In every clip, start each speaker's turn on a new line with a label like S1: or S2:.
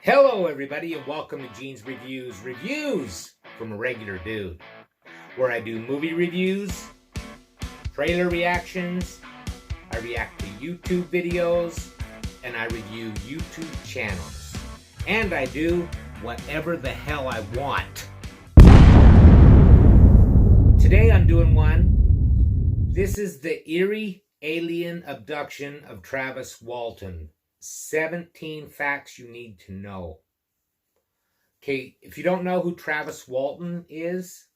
S1: Hello everybody and welcome to Gene's Reviews from a regular dude, where I do movie reviews, trailer reactions, I react to YouTube videos, and I review YouTube channels. And I do whatever the hell I want. Today I'm doing one. This is the eerie alien abduction of Travis Walton. 17 facts you need to know. Okay, if you don't know who Travis Walton is,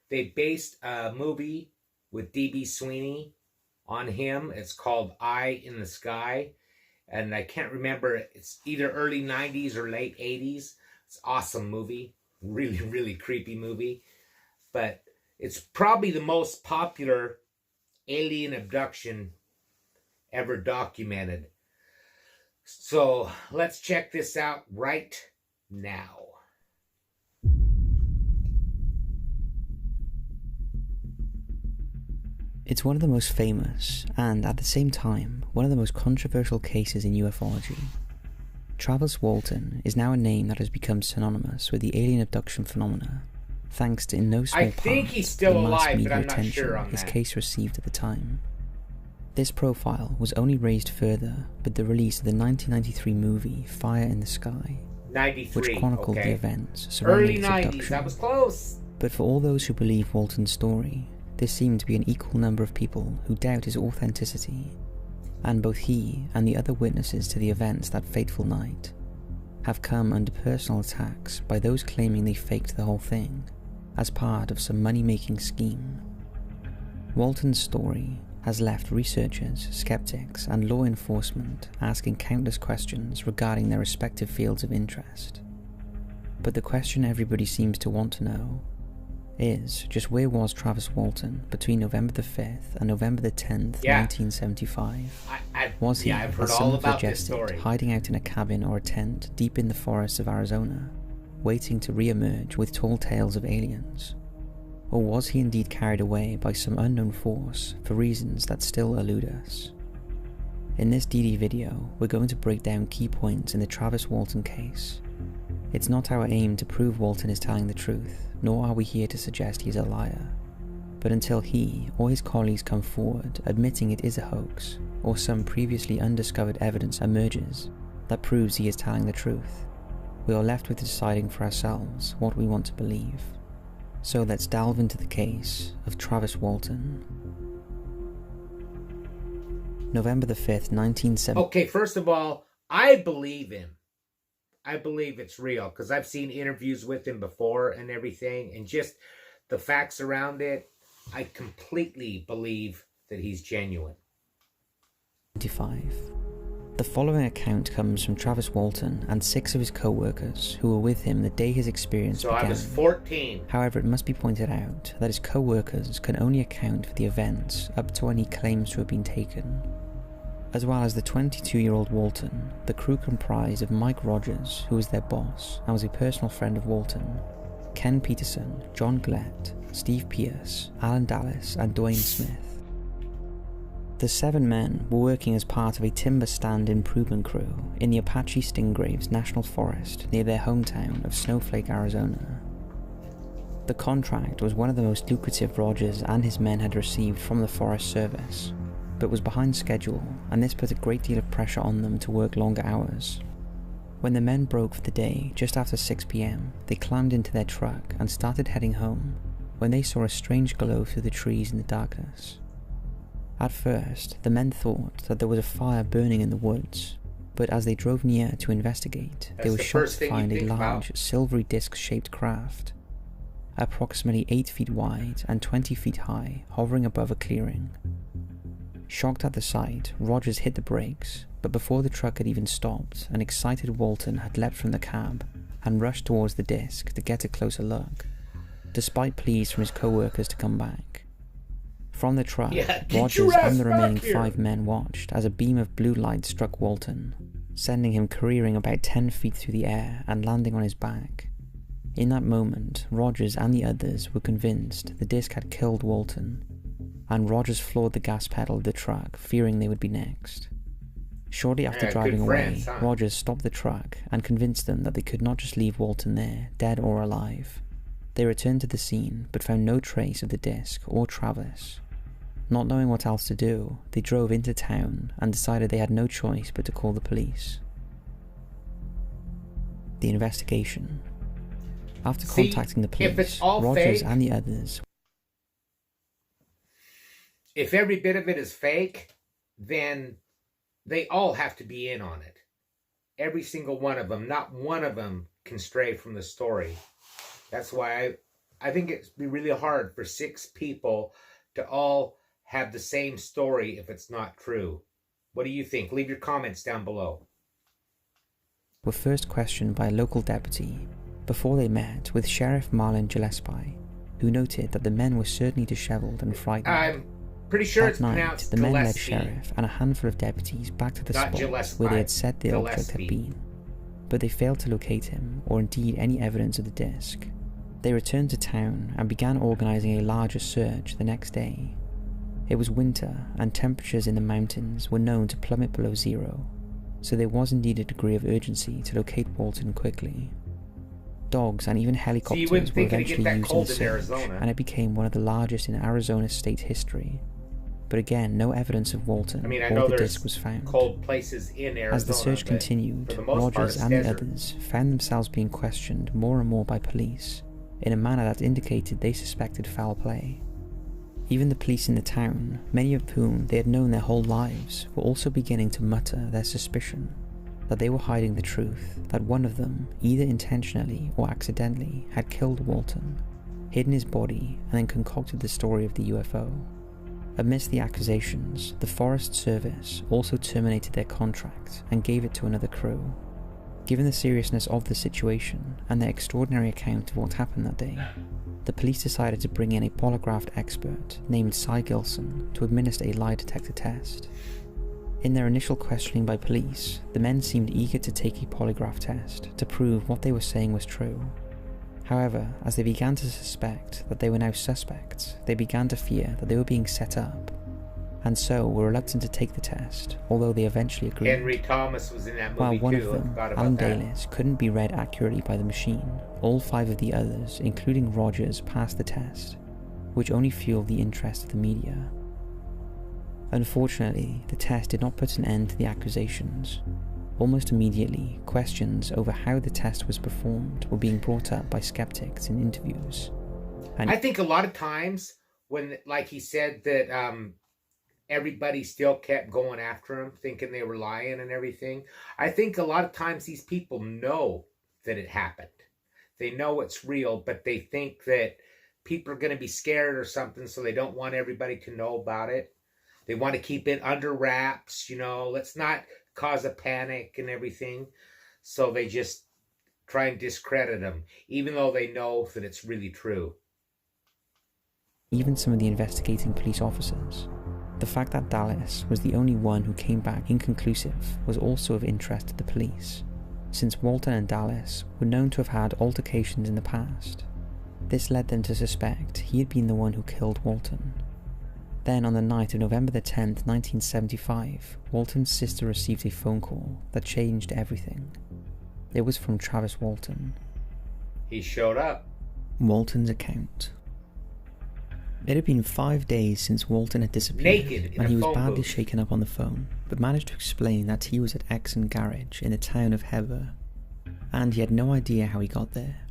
S1: they based a movie with D.B. Sweeney on him. It's called Eye in the Sky. And I can't remember, it's either early 90s or late 80s. It's an awesome movie. Really, really creepy movie. But it's probably the most popular alien abduction ever documented. So let's check this out right now.
S2: It's one of the most famous, and at the same time, one of the most controversial cases in ufology. Travis Walton is now a name that has become synonymous with the alien abduction phenomena, thanks to in no small part
S1: he's still
S2: the mass
S1: alive,
S2: media
S1: but I'm not
S2: attention
S1: sure on
S2: his
S1: that.
S2: case received at the time. This profile was only raised further with the release of the 1993 movie Fire in the Sky,
S1: 93,
S2: which chronicled
S1: okay.
S2: the events surrounding
S1: Early
S2: its
S1: 90s,
S2: abduction.
S1: that was close.
S2: But for all those who believe Walton's story, there seemed to be an equal number of people who doubt his authenticity, and both he and the other witnesses to the events that fateful night have come under personal attacks by those claiming they faked the whole thing as part of some money-making scheme. Walton's story has left researchers, skeptics, and law enforcement asking countless questions regarding their respective fields of interest. But the question everybody seems to want to know is just where was Travis Walton between November the 5th and November the 10th, 1975? Was he,
S1: I've heard
S2: as some
S1: all
S2: have
S1: about this
S2: suggested,
S1: story.
S2: hiding out in a cabin or a tent deep in the forests of Arizona, waiting to re-emerge with tall tales of aliens? Or was he indeed carried away by some unknown force for reasons that still elude us? In this DD video, we're going to break down key points in the Travis Walton case. It's not our aim to prove Walton is telling the truth, nor are we here to suggest he's a liar. But until he or his colleagues come forward admitting it is a hoax, or some previously undiscovered evidence emerges that proves he is telling the truth, we are left with deciding for ourselves what we want to believe. So let's delve into the case of Travis Walton. November the 5th, 1970.
S1: Okay, first of all, I believe him. I believe it's real because I've seen interviews with him before and everything, and just the facts around it, I completely believe that he's genuine.
S2: 25. The following account comes from Travis Walton and 6 of his co-workers who were with him the day his experience began.
S1: So I was 14.
S2: However, it must be pointed out that his co-workers can only account for the events up to when he claims to have been taken. As well as the 22-year-old Walton, the crew comprised of Mike Rogers, who was their boss and was a personal friend of Walton, Ken Peterson, John Glett, Steve Pierce, Alan Dallas, and Dwayne Smith. The 7 men were working as part of a timber stand improvement crew in the Apache Stingraves National Forest near their hometown of Snowflake, Arizona. The contract was one of the most lucrative Rogers and his men had received from the Forest Service, but was behind schedule, and this put a great deal of pressure on them to work longer hours. When the men broke for the day just after 6 p.m, they climbed into their truck and started heading home when they saw a strange glow through the trees in the darkness. At first, the men thought that there was a fire burning in the woods, but as they drove near to investigate, they were shocked to find a large, silvery disc-shaped craft, approximately 8 feet wide and 20 feet high, hovering above a clearing. Shocked at the sight, Rogers hit the brakes, but before the truck had even stopped, an excited Walton had leapt from the cab and rushed towards the disc to get a closer look, despite pleas from his co-workers to come back. From the truck, Rogers and the remaining 5 men watched as a beam of blue light struck Walton, sending him careering about 10 feet through the air and landing on his back. In that moment, Rogers and the others were convinced the disc had killed Walton, and Rogers floored the gas pedal of the truck, fearing they would be next. Shortly after
S1: Yeah,
S2: driving
S1: good
S2: away,
S1: friends, huh?
S2: Rogers stopped the truck and convinced them that they could not just leave Walton there, dead or alive. They returned to the scene, but found no trace of the disc or Travis. Not knowing what else to do, they drove into town and decided they had no choice but to call the police. The investigation. After contacting the
S1: if it's
S2: police,
S1: all
S2: Rogers
S1: fake,
S2: and the others...
S1: If every bit of it is fake, then they all have to be in on it. Every single one of them. Not one of them can stray from the story. That's why I think it'd be really hard for 6 people to all have the same story if it's not true. What do you think? Leave your comments down below.
S2: Were first questioned by a local deputy before they met with Sheriff Marlon Gillespie, who noted that the men were certainly disheveled and frightened.
S1: I'm pretty sure
S2: That
S1: it's
S2: night,
S1: pronounced
S2: the men-led
S1: Gillespie.
S2: sheriff and a handful of deputies back to the
S1: Not
S2: spot
S1: Gillespie,
S2: where they had said the object had
S1: Gillespie.
S2: been, but they failed to locate him or indeed any evidence of the disc. They returned to town and began organising a larger search the next day. It was winter and temperatures in the mountains were known to plummet below zero, so there was indeed a degree of urgency to locate Walton quickly. Dogs and even helicopters were eventually used in the search, and it became one of the largest in Arizona state history. But again, no evidence of Walton or the disc was found.
S1: Cold places in Arizona,
S2: as the search continued, Rogers and the others found themselves being questioned more and more by police, in a manner that indicated they suspected foul play. Even the police in the town, many of whom they had known their whole lives, were also beginning to mutter their suspicion that they were hiding the truth, that one of them, either intentionally or accidentally, had killed Walton, hidden his body, and then concocted the story of the UFO. Amidst the accusations, the Forest Service also terminated their contract and gave it to another crew. Given the seriousness of the situation and their extraordinary account of what happened that day, the police decided to bring in a polygraph expert named Cy Gilson to administer a lie detector test. In their initial questioning by police, the men seemed eager to take a polygraph test to prove what they were saying was true. However, as they began to suspect that they were now suspects, they began to fear that they were being set up, and so were reluctant to take the test, although they eventually agreed.
S1: Henry Thomas was in that movie.
S2: While one
S1: too.
S2: of them, Alan Dalis, couldn't be read accurately by the machine, all 5 of the others, including Rogers, passed the test, which only fueled the interest of the media. Unfortunately, the test did not put an end to the accusations. Almost immediately, questions over how the test was performed were being brought up by skeptics in interviews. And
S1: I think a lot of times when, like he said, that everybody still kept going after him, thinking they were lying and everything. I think a lot of times these people know that it happened. They know it's real, but they think that people are going to be scared or something, so they don't want everybody to know about it. They want to keep it under wraps, let's not cause a panic and everything. So they just try and discredit them, even though they know that it's really true.
S2: Even some of the investigating police officers. The fact that Dallas was the only one who came back inconclusive was also of interest to the police, since Walton and Dallas were known to have had altercations in the past. This led them to suspect he had been the one who killed Walton. Then, on the night of November the 10th, 1975, Walton's sister received a phone call that changed everything. It was from Travis Walton.
S1: He showed up.
S2: Waltons Account. It had been 5 days since Walton had disappeared,
S1: Naked in
S2: and he
S1: a
S2: was
S1: phone
S2: badly
S1: booth.
S2: shaken up on the phone, but managed to explain that he was at Exon Garage in the town of Heber, and he had no idea how he got there.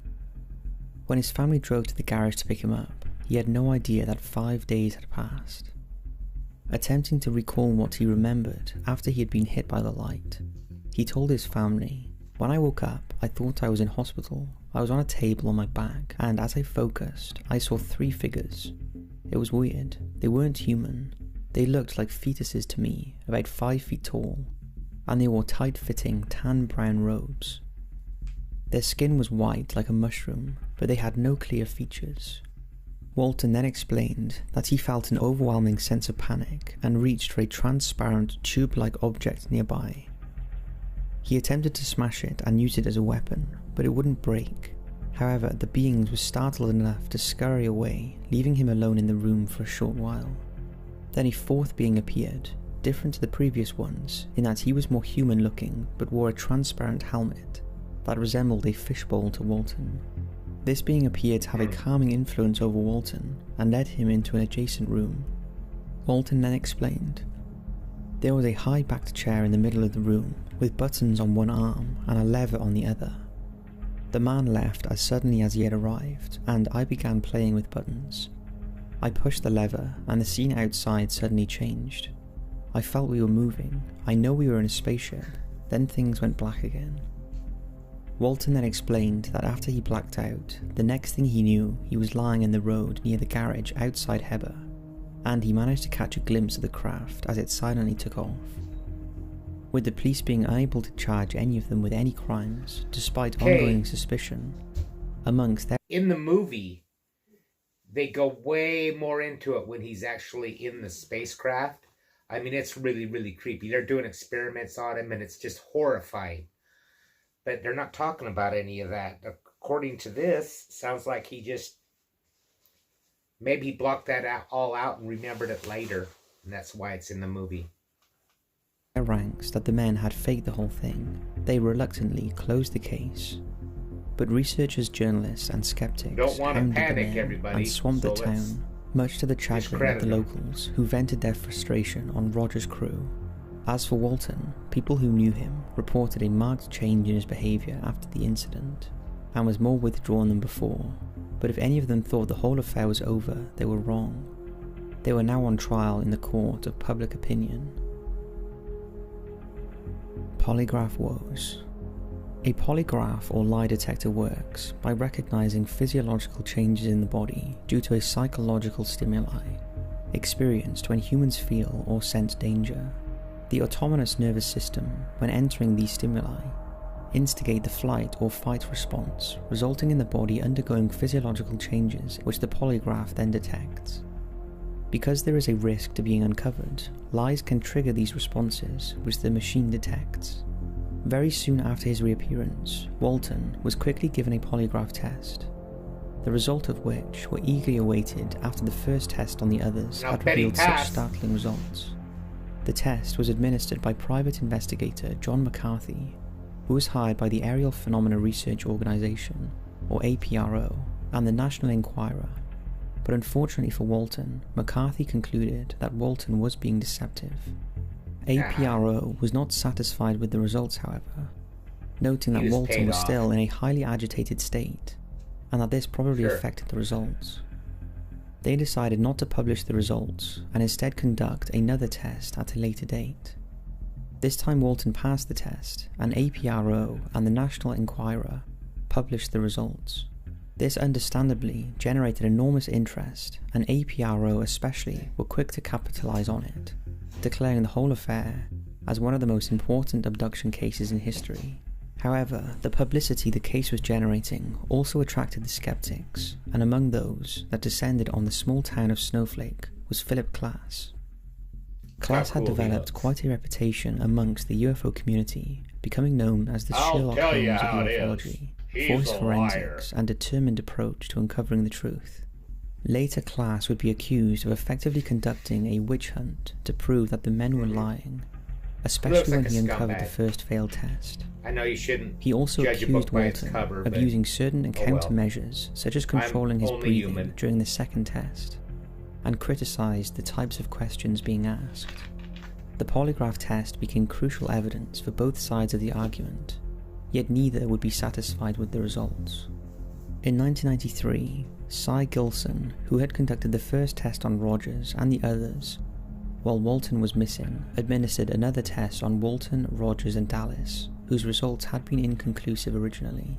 S2: When his family drove to the garage to pick him up, he had no idea that 5 days had passed. Attempting to recall what he remembered after he had been hit by the light, he told his family, "When I woke up, I thought I was in hospital. I was on a table on my back, and as I focused, I saw 3 figures. It was weird. They weren't human. They looked like fetuses to me, about 5 feet tall, and they wore tight-fitting tan-brown robes. Their skin was white like a mushroom, but they had no clear features." Walton then explained that he felt an overwhelming sense of panic and reached for a transparent, tube-like object nearby. He attempted to smash it and use it as a weapon, but it wouldn't break. However, the beings were startled enough to scurry away, leaving him alone in the room for a short while. Then a 4th being appeared, different to the previous ones in that he was more human looking but wore a transparent helmet that resembled a fishbowl to Walton. This being appeared to have a calming influence over Walton and led him into an adjacent room. Walton then explained, "There was a high-backed chair in the middle of the room with buttons on one arm and a lever on the other. The man left as suddenly as he had arrived, and I began playing with buttons. I pushed the lever and the scene outside suddenly changed. I felt we were moving. I know we were in a spaceship. Then things went black again." Walton then explained that after he blacked out, the next thing he knew, he was lying in the road near the garage outside Heber, and he managed to catch a glimpse of the craft as it silently took off. With the police being unable to charge any of them with any crimes, despite ongoing suspicion, amongst their...
S1: In the movie, they go way more into it when he's actually in the spacecraft. I mean, it's really, really creepy. They're doing experiments on him, and it's just horrifying. But they're not talking about any of that. According to this, sounds like he just... maybe he blocked that all out and remembered it later, and that's why it's in the movie.
S2: Ranks that the men had faked the whole thing, they reluctantly closed the case. But researchers, journalists and skeptics hounded the men and swamped the town, much to the chagrin of the locals who vented their frustration on Roger's crew. As for Walton, people who knew him reported a marked change in his behaviour after the incident, and was more withdrawn than before, but if any of them thought the whole affair was over, they were wrong. They were now on trial in the court of public opinion. Polygraph woes. A polygraph or lie detector works by recognising physiological changes in the body due to a psychological stimuli experienced when humans feel or sense danger. The autonomous nervous system, when entering these stimuli, instigate the flight or fight response, resulting in the body undergoing physiological changes which the polygraph then detects. Because there is a risk to being uncovered, lies can trigger these responses which the machine detects. Very soon after his reappearance, Walton was quickly given a polygraph test, the result of which were eagerly awaited after the first test on the others had revealed such startling results. The test was administered by private investigator John McCarthy, who was hired by the Aerial Phenomena Research Organisation, or APRO, and the National Enquirer. But unfortunately for Walton, McCarthy concluded that Walton was being deceptive. APRO was not satisfied with the results, however, noting that Walton was still in a highly agitated state, and that this probably affected the results. They decided not to publish the results, and instead conduct another test at a later date. This time Walton passed the test, and APRO and the National Enquirer published the results. This understandably generated enormous interest, and APRO especially were quick to capitalise on it, declaring the whole affair as one of the most important abduction cases in history. However, the publicity the case was generating also attracted the skeptics, and among those that descended on the small town of Snowflake was Philip Klass. Klass had developed quite a reputation amongst the UFO community, becoming known as the Sherlock Holmes of ufology for his forensics and determined approach to uncovering the truth. Later, Klass would be accused of effectively conducting a witch hunt to prove that the men were lying, especially when he uncovered the first failed test.
S1: I know you shouldn't.
S2: He also accused Walton of using certain countermeasures, such as controlling his breathing during the second test, and criticised the types of questions being asked. The polygraph test became crucial evidence for both sides of the argument, yet neither would be satisfied with the results. In 1993, Cy Gilson, who had conducted the first test on Rogers and the others, while Walton was missing, administered another test on Walton, Rogers and Dallas, whose results had been inconclusive originally.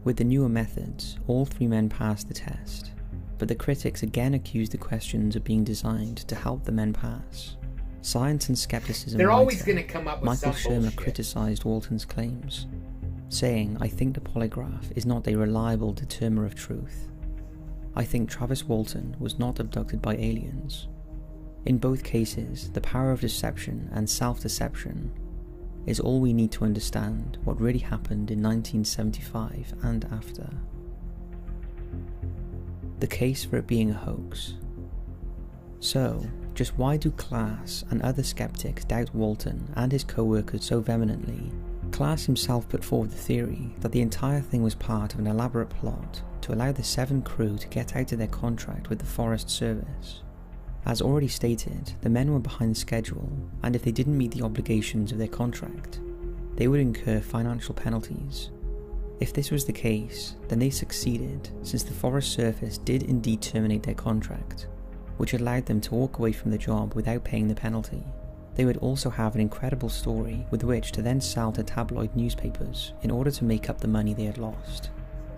S2: With the newer methods, all three men passed the test, but the critics again accused the questions of being designed to help the men pass. Science and skepticism Michael Shermer criticised Walton's claims, saying, "I think the polygraph is not a reliable determiner of truth. I think Travis Walton was not abducted by aliens. In both cases, the power of deception and self-deception is all we need to understand what really happened in 1975 and after." The case for it being a hoax. So, just why do Klaas and other skeptics doubt Walton and his co-workers so vehemently? Klaas himself put forward the theory that the entire thing was part of an elaborate plot to allow the 7 crew to get out of their contract with the Forest Service. As already stated, the men were behind schedule, and if they didn't meet the obligations of their contract, they would incur financial penalties. If this was the case, then they succeeded, since the Forest Service did indeed terminate their contract, which allowed them to walk away from the job without paying the penalty. They would also have an incredible story with which to then sell to tabloid newspapers in order to make up the money they had lost.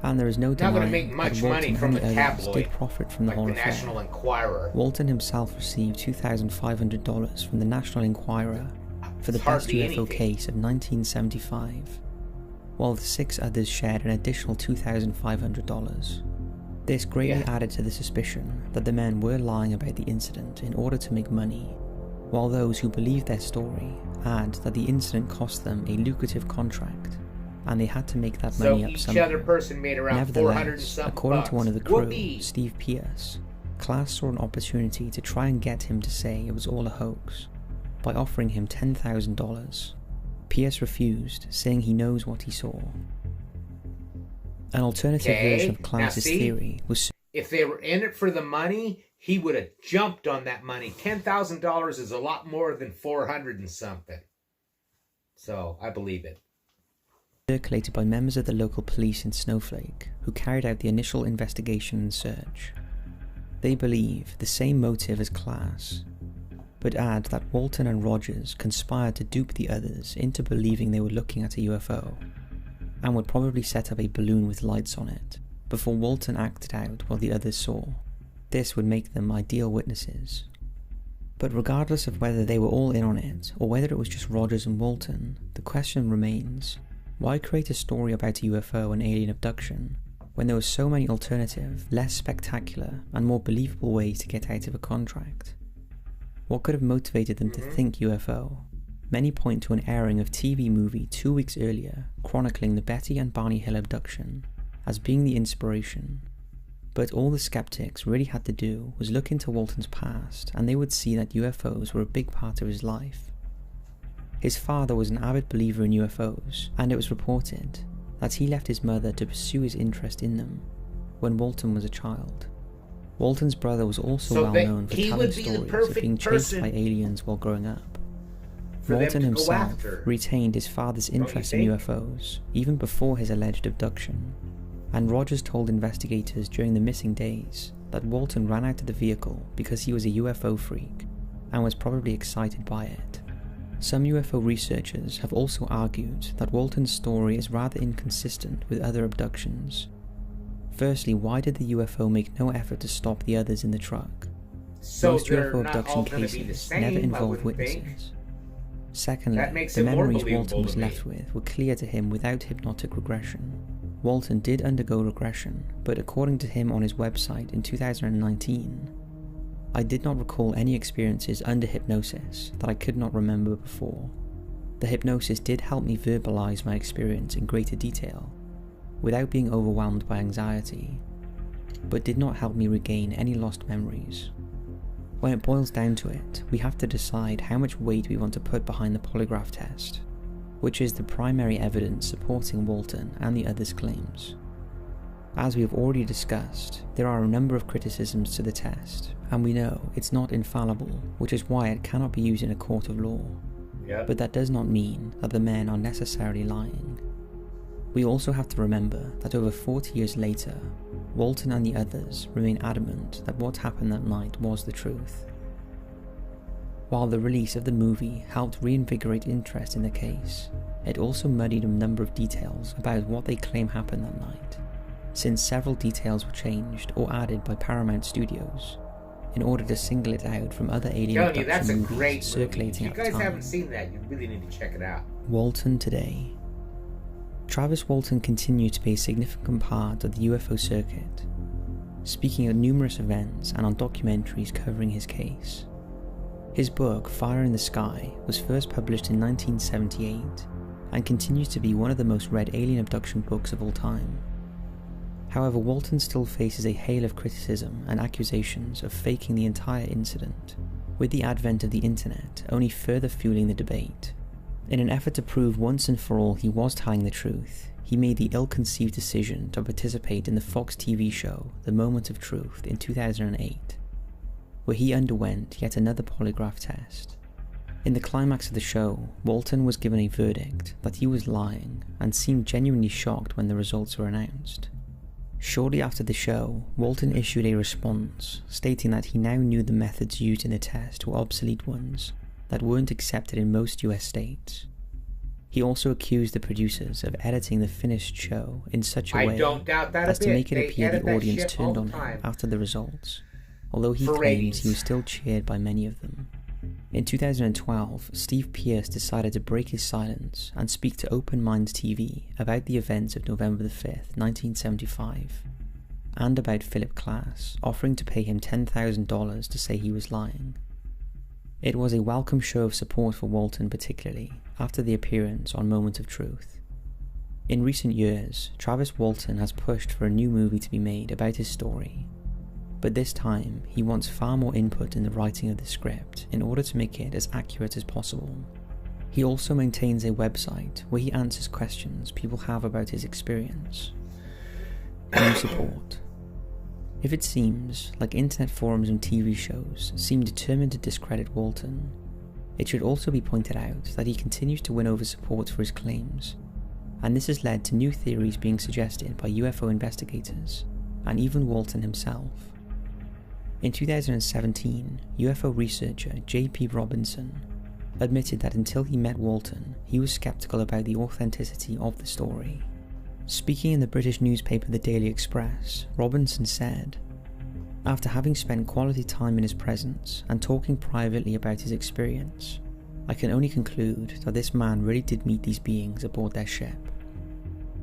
S2: And there is no denying that Walton and the others did profit from the whole affair.
S1: National Enquirer.
S2: Walton himself received $2,500 from the National Enquirer for the best UFO case of 1975, while the 6 others shared an additional $2,500. This greatly added to the suspicion that the men were lying about the incident in order to make money, while those who believed their story add that the incident cost them a lucrative contract, and they had to make that money up somehow.
S1: Other person made around
S2: Nevertheless, according to one of the crew, Steve Pierce, Klaas saw an opportunity to try and get him to say it was all a hoax, by offering him $10,000. Pierce refused, saying he knows what he saw. An alternative version of Klaas's theory was...
S1: If they were in it for the money, he would have jumped on that money. $10,000 is a lot more than 400 and something. So, I believe it.
S2: Circulated by members of the local police in Snowflake, who carried out the initial investigation and search. They believe the same motive as Klaas, but add that Walton and Rogers conspired to dupe the others into believing they were looking at a UFO, and would probably set up a balloon with lights on it, before Walton acted out what the others saw. This would make them ideal witnesses. But regardless of whether they were all in on it, or whether it was just Rogers and Walton, the question remains, why create a story about a UFO and alien abduction, when there were so many alternative, less spectacular, and more believable ways to get out of a contract? What could have motivated them to think UFO? Many point to an airing of TV movie 2 weeks earlier chronicling the Betty and Barney Hill abduction as being the inspiration. But all the skeptics really had to do was look into Walton's past, and they would see that UFOs were a big part of his life. His father was an avid believer in UFOs, and it was reported that he left his mother to pursue his interest in them when Walton was a child. Walton's brother was also well known for telling stories of being chased by aliens while growing up. Walton himself retained his father's interest in UFOs even before his alleged abduction, and Rogers told investigators during the missing days that Walton ran out of the vehicle because he was a UFO freak and was probably excited by it. Some UFO researchers have also argued that Walton's story is rather inconsistent with other abductions. Firstly, why did the UFO make no effort to stop the others in the truck? Most UFO abduction cases never involve witnesses. Secondly, the memories Walton was left with were clear to him without hypnotic regression. Walton did undergo regression, but according to him on his website in 2019, I did not recall any experiences under hypnosis that I could not remember before. The hypnosis did help me verbalize my experience in greater detail, without being overwhelmed by anxiety, but did not help me regain any lost memories. When it boils down to it, we have to decide how much weight we want to put behind the polygraph test, which is the primary evidence supporting Walton and the others' claims. As we have already discussed, there are a number of criticisms to the test, and we know it's not infallible, which is why it cannot be used in a court of law. But that does not mean that the men are necessarily lying. We also have to remember that over 40 years later, Walton and the others remain adamant that what happened that night was the truth. While the release of the movie helped reinvigorate interest in the case, it also muddied a number of details about what they claim happened that night, since several details were changed or added by Paramount Studios in order to single it out from other alien abduction movies circulating at the time. If you guys haven't seen that, you really need to check it out. Walton today. Travis Walton continued to be a significant part of the UFO circuit, speaking at numerous events and on documentaries covering his case. His book, Fire in the Sky, was first published in 1978 and continues to be one of the most read alien abduction books of all time. However, Walton still faces a hail of criticism and accusations of faking the entire incident, with the advent of the internet only further fueling the debate. In an effort to prove once and for all he was telling the truth, he made the ill-conceived decision to participate in the Fox TV show The Moment of Truth in 2008, where he underwent yet another polygraph test. In the climax of the show, Walton was given a verdict that he was lying and seemed genuinely shocked when the results were announced. Shortly after the show, Walton issued a response stating that he now knew the methods used in the test were obsolete ones that weren't accepted in most US states. He also accused the producers of editing the finished show in such a way as to make it appear the audience turned on him after the results, although he claims he was still cheered by many of them. In 2012, Steve Pierce decided to break his silence and speak to Open Minds TV about the events of November 5th, 1975, and about Philip Klass, offering to pay him $10,000 to say he was lying. It was a welcome show of support for Walton, particularly after the appearance on Moment of Truth. In recent years, Travis Walton has pushed for a new movie to be made about his story, but this time he wants far more input in the writing of the script in order to make it as accurate as possible. He also maintains a website where he answers questions people have about his experience. New support. If it seems like internet forums and TV shows seem determined to discredit Walton, it should also be pointed out that he continues to win over support for his claims, and this has led to new theories being suggested by UFO investigators and even Walton himself. In 2017, UFO researcher J.P. Robinson admitted that until he met Walton, he was skeptical about the authenticity of the story. Speaking in the British newspaper The Daily Express, Robinson said, "After having spent quality time in his presence and talking privately about his experience, I can only conclude that this man really did meet these beings aboard their ship.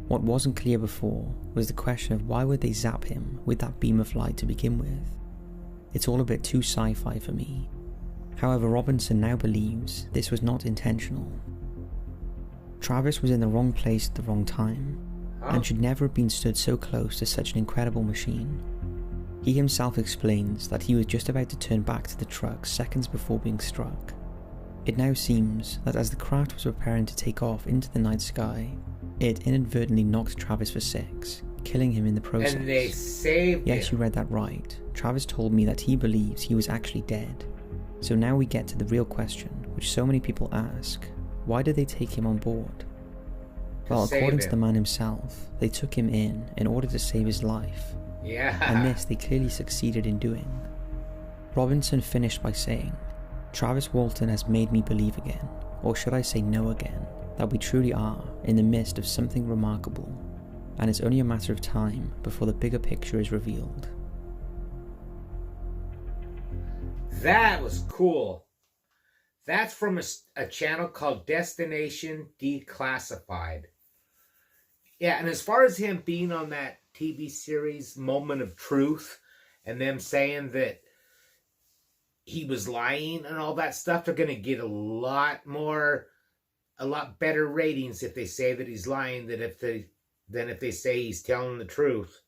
S2: What wasn't clear before was the question of why would they zap him with that beam of light to begin with. It's all a bit too sci-fi for me." However, Robinson now believes this was not intentional. Travis was in the wrong place at the wrong time, and should never have been stood so close to such an incredible machine. He himself explains that he was just about to turn back to the truck seconds before being struck. It now seems that as the craft was preparing to take off into the night sky, it inadvertently knocked Travis for 6, killing him in the process.
S1: And they saved him.
S2: Yes, you read that right. Travis told me that he believes he was actually dead. So now we get to the real question, which so many people ask: why did they take him on board? Well, according to the man himself, they took him in order to save his life.
S1: Yeah.
S2: And this they clearly succeeded in doing. Robinson finished by saying, "Travis Walton has made me believe again, or should I say know again, that we truly are in the midst of something remarkable, and it's only a matter of time before the bigger picture is revealed."
S1: That was cool. That's from a channel called Destination Declassified. Yeah, and as far as him being on that TV series Moment of Truth, and them saying that he was lying and all that stuff, they're going to get a lot better ratings if they say that he's lying than if they say he's telling the truth.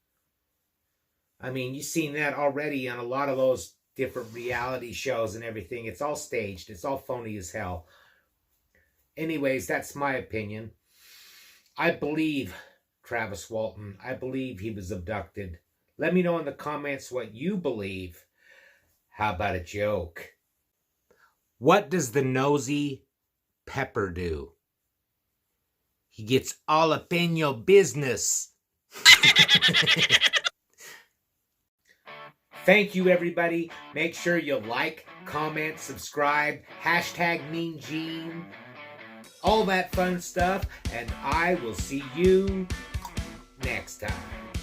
S1: I mean, you've seen that already on a lot of those different reality shows and everything. It's all staged. It's all phony as hell. Anyways, that's my opinion. I believe Travis Walton. I believe he was abducted. Let me know in the comments what you believe. How about a joke? What does the nosy pepper do? He gets all up in your business. Thank you, everybody. Make sure you like, comment, subscribe, #MeanGene, all that fun stuff, and I will see you next time.